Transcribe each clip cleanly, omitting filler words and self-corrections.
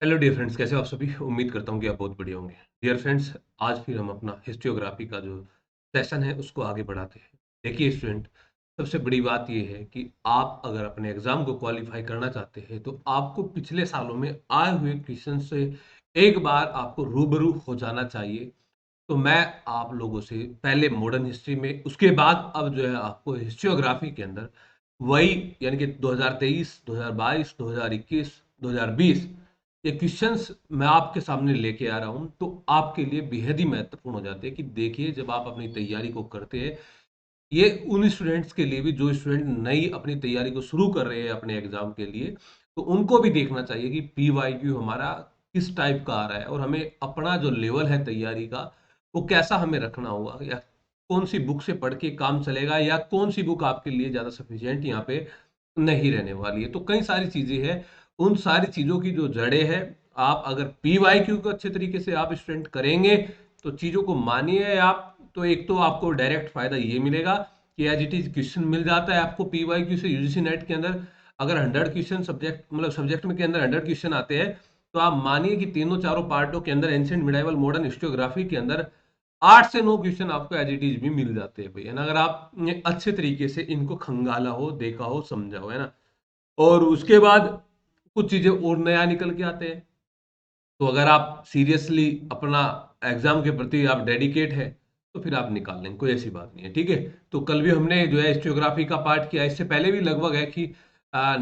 Hello dear friends, कैसे हो आप सभी। उम्मीद करता हूँ कि आप बहुत बढ़िया होंगे। डियर फ्रेंड्स, आज फिर हम अपना हिस्टोग्राफी का जो सेशन है उसको आगे बढ़ाते हैं। देखिए स्टूडेंट, सबसे बड़ी बात ये है कि आप अगर अपने एग्जाम को क्वालिफाई करना चाहते हैं तो आपको पिछले सालों में आए हुए क्वेश्चन से एक बार आपको रूबरू हो जाना चाहिए। तो मैं आप लोगों से पहले मॉडर्न हिस्ट्री में, उसके बाद अब जो है आपको हिस्टोग्राफी के अंदर वही, यानी कि 2023, 2022, 2021, 2020 ये क्वेश्चंस मैं आपके सामने लेके आ रहा हूं। तो आपके लिए बेहद ही महत्वपूर्ण हो जाते हैं कि देखिए, जब आप अपनी तैयारी को करते हैं, ये उन स्टूडेंट्स के लिए भी जो स्टूडेंट नई अपनी तैयारी को शुरू कर रहे हैं अपने एग्जाम के लिए, तो उनको भी देखना चाहिए कि पी वाई क्यू हमारा किस टाइप का आ रहा है और हमें अपना जो लेवल है तैयारी का वो कैसा हमें रखना होगा, या कौन सी बुक से पढ़ के काम चलेगा, या कौन सी बुक आपके लिए ज़्यादा सफिशियंट यहाँ पे नहीं रहने वाली है। तो कई सारी चीज़ें हैं, उन सारी चीज़ों की जो जड़ें हैं, आप अगर पी वाई क्यू को अच्छे तरीके से आप स्टूडेंट करेंगे तो चीज़ों को मानिए आप, तो एक तो आपको डायरेक्ट फायदा ये मिलेगा कि एज इट इज क्वेश्चन मिल जाता है आपको पी वाई क्यू से यूजीसी नेट के अंदर। अगर 100 क्वेश्चन सब्जेक्ट, मतलब सब्जेक्ट में के अंदर 100 क्वेश्चन आते हैं, तो आप मानिए कि तीनों चारों पार्टों के अंदर एंशिएंट मिडाइवल मॉडर्न हिस्टोग्राफी के अंदर 8 से 9 क्वेश्चन आपको एज इट इज भी मिल जाते हैं भैया ना, अगर आप अच्छे तरीके से इनको खंगाला हो, देखा हो, समझा हो, है ना। और उसके बाद कुछ चीजें और नया निकल के आते हैं। तो अगर आप सीरियसली अपना एग्जाम के प्रति आप डेडिकेट है, तो फिर आप निकाल लेंगे, कोई ऐसी बात नहीं है, ठीक है। तो कल भी हमने जो है हिस्टोग्राफी का पार्ट किया, इससे पहले भी लगभग है कि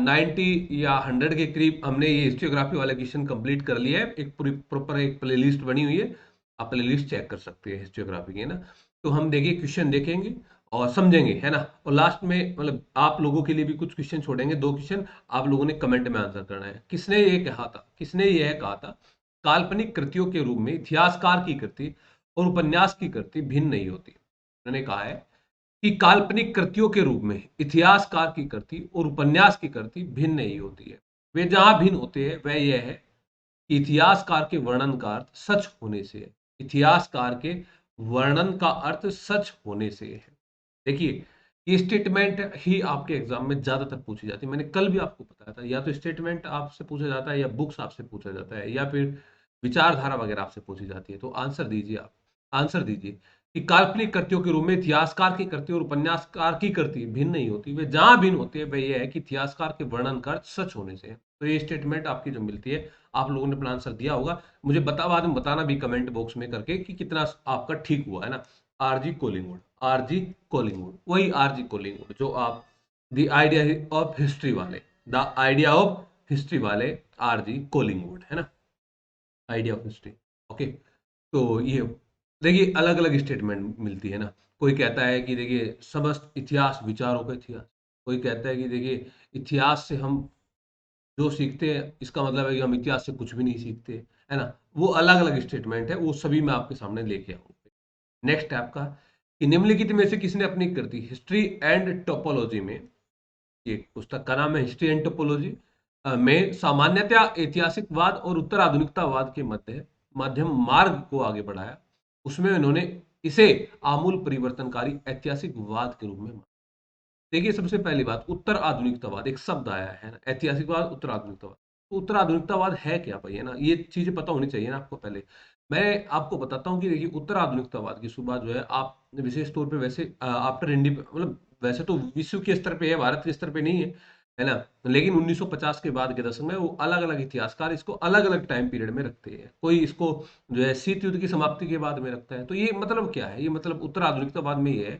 90 या 100 के करीब हमने ये हिस्टोग्राफी वाला क्वेश्चन कंप्लीट कर लिया है। एक पूरी प्रॉपर एक प्ले लिस्ट बनी हुई है, आप प्ले लिस्ट चेक कर सकते हैं हिस्टोग्राफी की, है ना। तो हम देखिए क्वेश्चन देखेंगे और समझेंगे, है ना। और लास्ट में मतलब आप लोगों के लिए भी कुछ क्वेश्चन छोड़ेंगे, 2 क्वेश्चन आप लोगों ने कमेंट में आंसर करना है। किसने ये कहा था, किसने यह कहा था, काल्पनिक कृतियों के रूप में इतिहासकार की कृति और उपन्यास की कृति भिन्न नहीं होती। उन्होंने कहा है कि काल्पनिक कृतियों के रूप में इतिहासकार की कृति और उपन्यास की कृति भिन्न नहीं होती है। वे जहां भिन्न होते हैं वह यह है कि इतिहासकार के वर्णन का अर्थ सच होने से है। इतिहासकार के वर्णन का अर्थ सच होने से है। देखिए, ये स्टेटमेंट ही आपके एग्जाम में ज्यादातर पूछी जाती है। मैंने कल भी आपको बताया था, या तो स्टेटमेंट आपसे पूछा जाता है, या बुक्स आपसे पूछा जाता है, या फिर विचारधारा वगैरह आपसे पूछी जाती है। तो आंसर दीजिए, आप आंसर दीजिए कि काल्पनिक कृतियों के रूप में इतिहासकार की कृति और उपन्यासकार की कृति भिन्न नहीं होती। वे जहां भिन्न होती है वह यह है कि इतिहासकार के वर्णन का अर्थ सच होने से है। तो ये स्टेटमेंट आपकी जो मिलती है, आप लोगों ने अपना आंसर दिया होगा। मुझे बाद में बताना भी कमेंट बॉक्स में करके कि कितना आपका ठीक हुआ, है ना। आरजी कोलिंगवुड, आरजी कोलिंगवुड, वही आरजी कोलिंगवुड जो आप द आइडिया ऑफ हिस्ट्री वाले, द आइडिया ऑफ हिस्ट्री वाले आरजी कोलिंगवुड, है ना, आइडिया ऑफ हिस्ट्री। ओके। तो ये देखिए, अलग अलग स्टेटमेंट मिलती है ना। कोई कहता है कि देखिए समस्त इतिहास विचारों का इतिहास, कोई कहता है कि देखिए इतिहास से हम जो सीखते हैं इसका मतलब है कि हम इतिहास से कुछ भी नहीं सीखते, है ना। वो अलग अलग स्टेटमेंट है, वो सभी मैं आपके सामने लेके आऊंगा। नेक्स्ट है आपका कि निम्नलिखित में से किसने अपनी कृति हिस्ट्री एंड टोपोलॉजी में, ये पुस्तक का नाम है हिस्ट्री एंड टोपोलॉजी, में सामान्यतया ऐतिहासिकवाद और उत्तर आधुनिकतावाद के मध्य मध्यम मार्ग को आगे बढ़ाया। उसमें उन्होंने इसे आमूल परिवर्तनकारी ऐतिहासिकवाद के रूप में माना। देखिए, सबसे पहली बात, उत्तर आधुनिकतावाद एक शब्द आया है ना, ऐतिहासिकवाद, उत्तर आधुनिकतावाद। तो उत्तर आधुनिकतावाद है क्या भाई, है ना, ये चीजें पता होनी चाहिए ना आपको। पहले मैं आपको बताता हूँ कि देखिए, उत्तर आधुनिकतावाद की शुरुआत जो है आप विशेष तौर पे वैसे आफ्टर इंडिप मतलब वैसे तो विश्व के स्तर पे है, भारत के स्तर पे नहीं है ना। लेकिन 1950 के बाद के दशक में वो अलग अलग इतिहासकार इसको अलग अलग टाइम पीरियड में रखते हैं। कोई इसको जो है शीत युद्ध की समाप्ति के बाद में रखता है। तो ये मतलब क्या है, ये मतलब उत्तर आधुनिकतावाद में ये है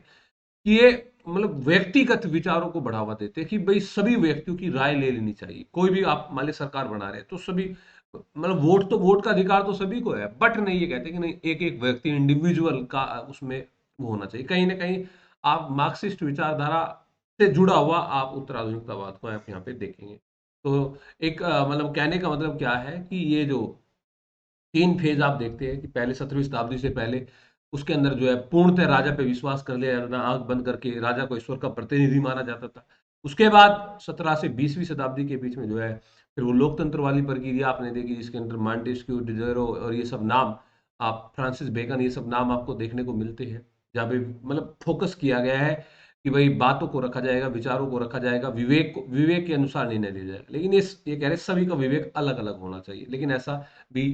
कि ये मतलब व्यक्तिगत विचारों को बढ़ावा देते हैं कि भाई सभी व्यक्तियों की राय ले लेनी चाहिए। कोई भी आप मान लीजिए सरकार बना रहे हैं तो सभी, मतलब वोट का अधिकार तो सभी को है, बट नहीं, ये कहते हैं कि नहीं, एक एक व्यक्ति इंडिविजुअल का उसमें वो होना चाहिए। कहीं ना कहीं आप मार्क्सिस्ट विचारधारा से जुड़ा हुआ आप उत्तर आधुनिकतावाद को आप यहाँ पे देखेंगे। तो एक मतलब कहने का मतलब क्या है कि ये जो 3 फेज आप देखते हैं कि पहले 17वीं शताब्दी से पहले उसके अंदर जो है पूर्णतः राजा पे विश्वास कर लिया जाता था, आंख बंद करके राजा को ईश्वर का प्रतिनिधि माना जाता था। उसके बाद 17 से 20वीं शताब्दी के बीच में जो है फिर वो लोकतंत्र वाली प्रक्रिया आपने देखी, जिसके अंदर मॉन्टेस्क्यू, डिडेरो और ये सब नाम, आप फ्रांसिस बेकन, ये सब नाम आपको देखने को मिलते हैं, जहाँ पे मतलब फोकस किया गया है कि भाई बातों को रखा जाएगा, विचारों को रखा जाएगा, विवेक के अनुसार निर्णय लिया जाएगा। लेकिन ये कह रहे सभी का विवेक अलग अलग होना चाहिए, लेकिन ऐसा भी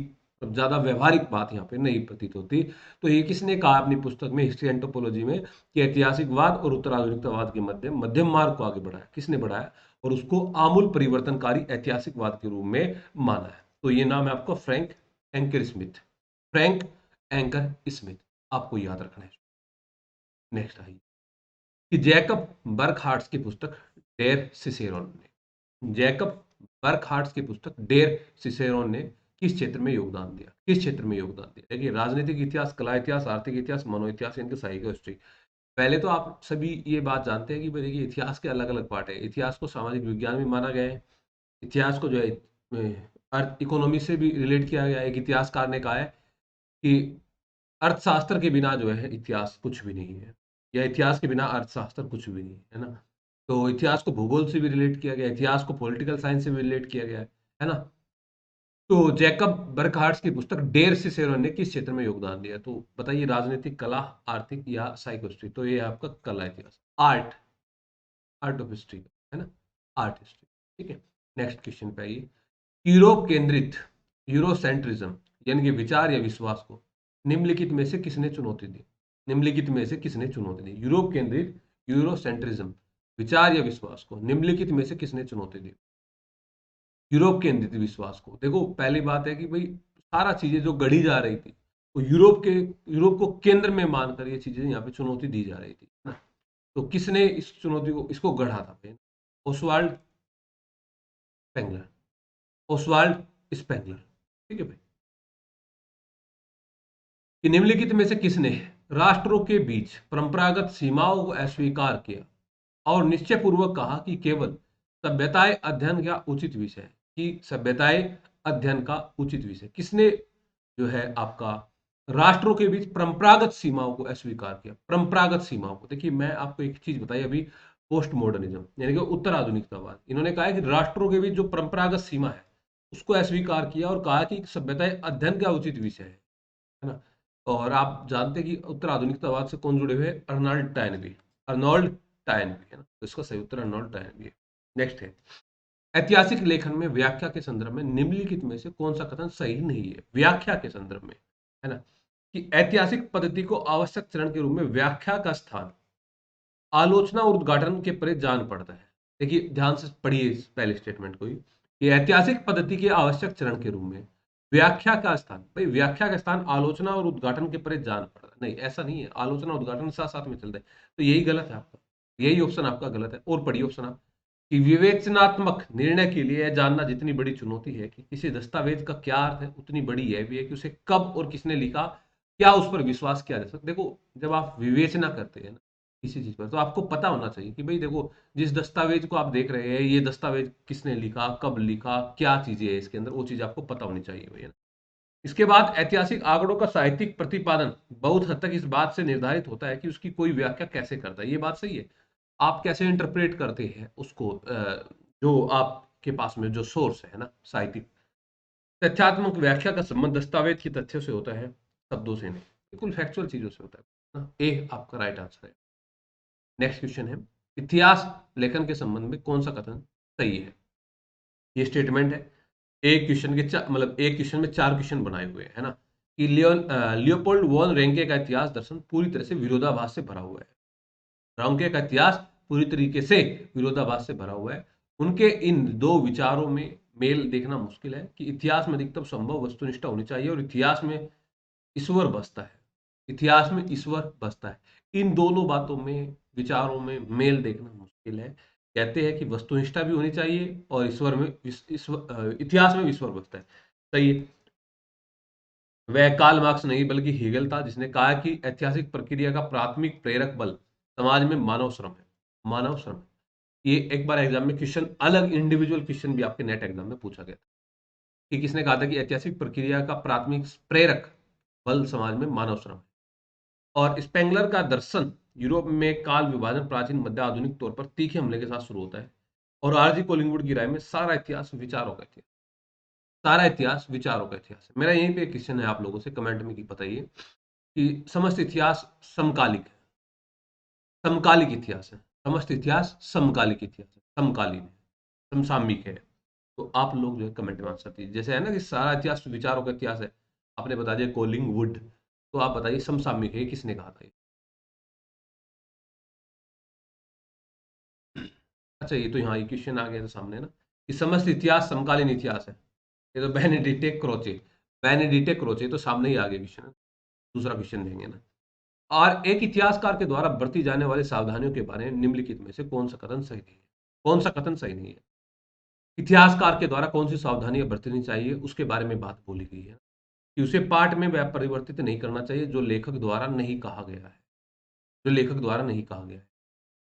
ज्यादा व्यवहारिक बात यहाँ पे नहीं प्रतीत होती। तो ये किसने कहा अपनी पुस्तक में हिस्ट्री एंथ्रोपोलॉजी में कि ऐतिहासिकवाद और उत्तराधुनिकतावाद के मध्य मध्यम मार्ग को आगे बढ़ाया? किसने बढ़ाया? और उसको आमूल परिवर्तनकारी ऐतिहासिकवाद के रूप में माना है। तो ये नाम है आपका Frank anchor Smith. Frank anchor Smith आपको याद रखना है। नेक्स्ट आइए कि जैकब बर्कहार्ट्स की पुस्तक डेर सिसेरोन ने, जैकब बर्कहार्ट्स की पुस्तक डेर सिसेरोन ने किस क्षेत्र में योगदान दिया? किस क्षेत्र में योगदान दिया? देखिए, राजनीतिक इतिहास, कला इतिहास, आर्थिक इतिहास, मनो इतिहास, इनके साहित्य हिस्ट्री। पहले तो आप सभी ये बात जानते हैं कि भाई देखिए, इतिहास के अलग अलग पार्ट है। इतिहास को सामाजिक विज्ञान भी माना गया है, इतिहास को जो है अर्थ इकोनॉमी से भी रिलेट किया गया है। एक इतिहासकार ने कहा है कि अर्थशास्त्र के बिना जो है इतिहास कुछ भी नहीं है, या इतिहास के बिना अर्थशास्त्र कुछ भी नहीं है ना। तो इतिहास को भूगोल से भी रिलेट किया गया, इतिहास को पॉलिटिकल साइंस से भी रिलेट किया गया है ना। तो जैकब बर्कहार्ट्स की पुस्तक डेर सिसेरो ने किस क्षेत्र में योगदान दिया? तो बताइए, राजनीतिक, कला, आर्थिक या साइकोहिस्ट्री? तो ये है आपका कला इतिहास, आर्ट, आर्ट ऑफ हिस्ट्री है ना, आर्ट हिस्ट्री। ठीक है, नेक्स्ट क्वेश्चन पे आइए। यूरोप केंद्रित यूरोसेंट्रिज्म यानी कि विचार या विश्वास को निम्नलिखित में से किसने चुनौती दी? निम्नलिखित में से किसने चुनौती दी? यूरोप केंद्रित यूरोसेंट्रिज्म, विचार या विश्वास को निम्नलिखित में से किसने चुनौती दी? यूरोप केंद्रित विश्वास को। देखो, पहली बात है कि भाई सारा चीजें जो गढ़ी जा रही थी, तो यूरोप को केंद्र में मानकर ये चीजें यहाँ पे चुनौती दी जा रही थी ना। तो किसने इस चुनौती को इसको गढ़ा था? Oswald Spengler, Oswald Spengler. ठीक है भाई, कि निम्नलिखित में से किसने राष्ट्रों के बीच परंपरागत सीमाओं को अस्वीकार किया और निश्चय पूर्वक कहा कि केवल सभ्यताएं अध्ययन का उचित विषय है, कि सभ्यताएं अध्ययन का उचित विषय? किसने जो है आपका राष्ट्रों के बीच परंपरागत सीमाओं को अस्वीकार किया? परंपरागत सीमाओं को, देखिए मैं आपको एक चीज बताई अभी, पोस्ट मॉडर्निज्म यानी कि उत्तर आधुनिकतावाद, इन्होंने कहा है कि राष्ट्रों के बीच जो परंपरागत सीमा है उसको अस्वीकार किया और कहा कि सभ्यताएं अध्ययन का उचित विषय है ना। और आप जानते हैं कि उत्तर आधुनिकतावाद से कौन जुड़े हुए हैं? अर्नल्ड टायनबी, अर्नोल्ड टायनबी है ना। तो इसका सही उत्तर अर्नोल्ड टायनबी है। नेक्स्ट है, ऐतिहासिक लेखन में व्याख्या के संदर्भ में निम्नलिखित में से कौन सा कथन सही नहीं है? व्याख्या के संदर्भ में, है ना, कि ऐतिहासिक पद्धति को आवश्यक चरण के रूप में व्याख्या का स्थान आलोचना और उद्घाटन के परे जान पड़ता है। देखिए, ध्यान से पढ़िए इस पहले स्टेटमेंट को ही, कि ऐतिहासिक पद्धति के आवश्यक चरण के रूप में व्याख्या का स्थान, भाई व्याख्या का स्थान आलोचना और उद्घाटन के परे जान पड़ता है। नहीं, ऐसा नहीं है, आलोचना उद्घाटन साथ साथ में चलते हैं। तो यही गलत है आपका, यही ऑप्शन आपका गलत है। और पढ़िए ऑप्शन आप, कि विवेचनात्मक निर्णय के लिए यह जानना जितनी बड़ी चुनौती है कि किसी दस्तावेज का क्या अर्थ है, उतनी बड़ी यह भी है कि उसे कब और किसने लिखा, क्या उस पर विश्वास किया जा सकता। देखो, जब आप विवेचना करते हैं ना किसी चीज पर, तो आपको पता होना चाहिए कि भाई देखो, जिस दस्तावेज को आप देख रहे हैं, ये दस्तावेज किसने लिखा, कब लिखा, क्या चीजें है इसके अंदर, वो चीज आपको पता होनी चाहिए भैया। इसके बाद ऐतिहासिक आंकड़ों का साहित्यिक प्रतिपादन बहुत हद तक इस बात से निर्धारित होता है कि उसकी कोई व्याख्या कैसे करता है। ये बात सही है, आप कैसे इंटरप्रेट करते हैं उसको, जो आपके पास में जो सोर्स है ना साहित्यिक। तथ्यात्मक व्याख्या का संबंध दस्तावेज के तथ्यों से होता है, शब्दों से नहीं, बिल्कुल फैक्चुअल चीजों से होता है ना। ए आपका राइट आंसर है। नेक्स्ट क्वेश्चन है, इतिहास लेखन के संबंध में कौन सा कथन सही है? ये स्टेटमेंट है, एक क्वेश्चन के मतलब एक क्वेश्चन में चार क्वेश्चन बनाए हुए हैं, है ना, कि लियोपोल्ड वॉन रेंके का इतिहास दर्शन पूरी तरह से विरोधाभास से भरा हुआ है। रेंके का इतिहास पूरी तरीके से विरोधाभास से भरा हुआ है। उनके इन दो विचारों में मेल देखना मुश्किल है कि इतिहास में अधिकतम संभव वस्तुनिष्ठा होनी चाहिए और इतिहास में ईश्वर बसता है, इतिहास में ईश्वर बसता है। इन दोनों बातों में, विचारों में मेल देखना मुश्किल है। कहते हैं कि वस्तुनिष्ठा भी होनी चाहिए और ईश्वर में इतिहास में ईश्वर बसता है। सही है। वह कार्ल मार्क्स नहीं बल्कि हेगल था जिसने कहा कि ऐतिहासिक प्रक्रिया का प्राथमिक प्रेरक बल समाज में मानव श्रम है, मानव श्रम। ये एक बार एग्जाम में क्वेश्चन, अलग इंडिविजुअल क्वेश्चन भी आपके नेट एग्जाम में पूछा गया था कि किसने कहा था कि ऐतिहासिक प्रक्रिया का प्राथमिक प्रेरक बल समाज में मानव श्रम है। और स्पेंगलर का दर्शन यूरोप में काल विभाजन प्राचीन मध्य आधुनिक तौर पर तीखे हमले के साथ शुरू होता है। और आरजी कोलिंगवुड की राय में सारा इतिहास विचारों का इतिहास, सारा इतिहास विचारों का इतिहास है। मेरा यहीं पे क्वेश्चन है आप लोगों से, कमेंट में की बताइए कि समस्त इतिहास समकालिक है? समकालिक इतिहास है। समस्त इतिहास समकालिक इतिहास है, समकालीन है, समसामयिक है। तो आप लोग जो है कमेंट में आंसर दीजिए। जैसे है ना कि सारा इतिहास विचारों का इतिहास है, आपने बता दिया कोलिंग वुड, तो आप बताइए समसामयिक है, ये किसने कहा था ये? अच्छा, ये तो यहाँ ये क्वेश्चन आ गया था सामने ना, कि समस्त इतिहास समकालीन इतिहास है। ये तो बेनेडिक्टे क्रोचे तो सामने ही आ गया क्वेश्चन। दूसरा क्वेश्चन देंगे ना। और एक इतिहासकार के द्वारा बरती जाने वाली सावधानियों के बारे में निम्नलिखित में से कौन सा कथन सही नहीं है? कौन सा कथन सही नहीं है? इतिहासकार के द्वारा कौन सी सावधानियां बरतनी चाहिए उसके बारे में बात बोली गई है, कि उसे पाठ में वह परिवर्तित नहीं करना चाहिए जो लेखक द्वारा नहीं कहा गया है, जो लेखक द्वारा नहीं कहा गया है।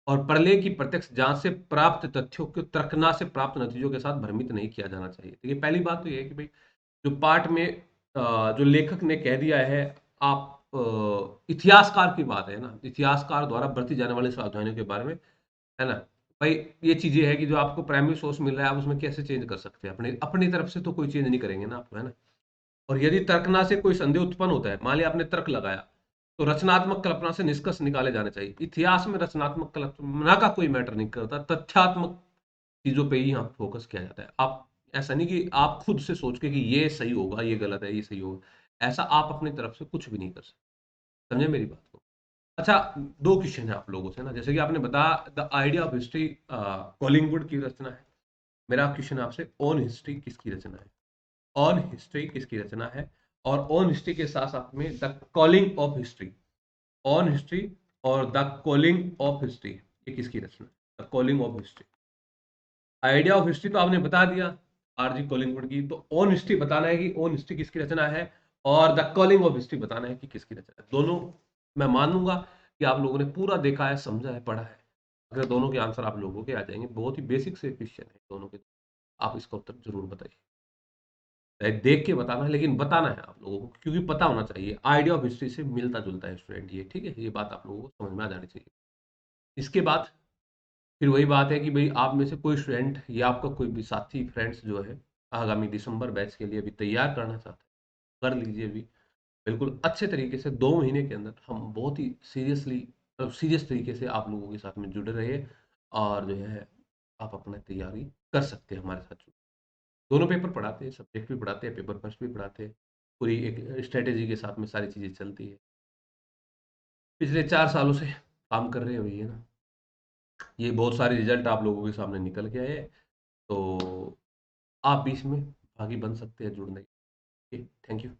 और प्रलय की प्रत्यक्ष जांच से प्राप्त तथ्यों को तर्कना से प्राप्त नतीजों के साथ भ्रमित नहीं किया जाना चाहिए। तो ये पहली बात तो ये है कि भाई जो पाठ में जो लेखक ने कह दिया है, आप इतिहासकार की बात है ना, इतिहासकार द्वारा बरती जाने वाली सावधानियों के बारे में, है ना? भाई ये चीज़ें हैं कि जो आपको प्राइमरी सोर्स मिल रहा है, आप उसमें कैसे चेंज कर सकते हैं? अपनी अपनी तरफ से तो कोई चेंज नहीं करेंगे ना आप, है ना? और यदि तर्कना से कोई संदेह उत्पन्न होता है, मान लिया आपने तर्क लगाया, तो रचनात्मक कल्पना से निष्कर्ष निकाले जाने चाहिए। इतिहास में रचनात्मक कल्पना का कोई मैटर नहीं करता, तथ्यात्मक चीज़ों पे ही यहाँ फोकस किया जाता है। आप ऐसा नहीं कि आप खुद से सोच के कि ये सही होगा, ये गलत है, ये सही होगा। ऐसा आप अपनी तरफ से कुछ भी नहीं कर सकते। समझे मेरी बात को? अच्छा, 2 क्वेश्चन है आप लोगों से ना, जैसे कि आपने बताया the idea of history Collingwood की रचना है। मेरा क्वेश्चन आपसे ऑन हिस्ट्री किसकी रचना है? ऑन हिस्ट्री किसकी रचना है? और ऑन हिस्ट्री के साथ-साथ में the calling of history, on history और द कॉलिंग ऑफ हिस्ट्री, ये किसकी रचना है? The calling of history. Idea of history तो आपने बता दिया, आरजी कॉलिंगवुड की। तो ऑन हिस्ट्री बताना है कि ऑन हिस्ट्री किसकी रचना है, और द कॉलिंग ऑफ हिस्ट्री बताना है कि किसकी रचना है। दोनों मैं मानूंगा कि आप लोगों ने पूरा देखा है, समझा है, पढ़ा है। अगर दोनों के आंसर आप लोगों के आ जाएंगे, बहुत ही बेसिक से क्वेश्चन है दोनों के, आप इसका उत्तर जरूर बताइए। चाहे देख के बताना है, लेकिन बताना है आप लोगों को, क्योंकि पता होना चाहिए। आइडिया ऑफ हिस्ट्री से मिलता जुलता है स्टूडेंट ये, ठीक है? ये बात आप लोगों को समझ में आ जानी चाहिए। इसके बाद फिर वही बात है कि भाई आप में से कोई स्टूडेंट या आपका कोई भी साथी फ्रेंड्स जो है आगामी दिसंबर बैच के लिए अभी तैयार करना चाहता है, कर लीजिए अभी। बिल्कुल अच्छे तरीके से 2 महीने के अंदर हम बहुत ही सीरियस तरीके से आप लोगों के साथ में जुड़े रहे, और जो है आप अपना तैयारी कर सकते हैं हमारे साथ। दोनों पेपर पढ़ाते हैं, सब्जेक्ट भी पढ़ाते हैं, पेपर फर्स्ट भी पढ़ाते हैं। पूरी एक स्ट्रैटेजी के साथ में सारी चीज़ें चलती है। पिछले 4 सालों से काम कर रहे हैं भैया ना। ये बहुत सारे रिजल्ट आप लोगों के सामने निकल के आए हैं। तो आप भी इसमें भागी बन सकते हैं जुड़ने के। Thank you.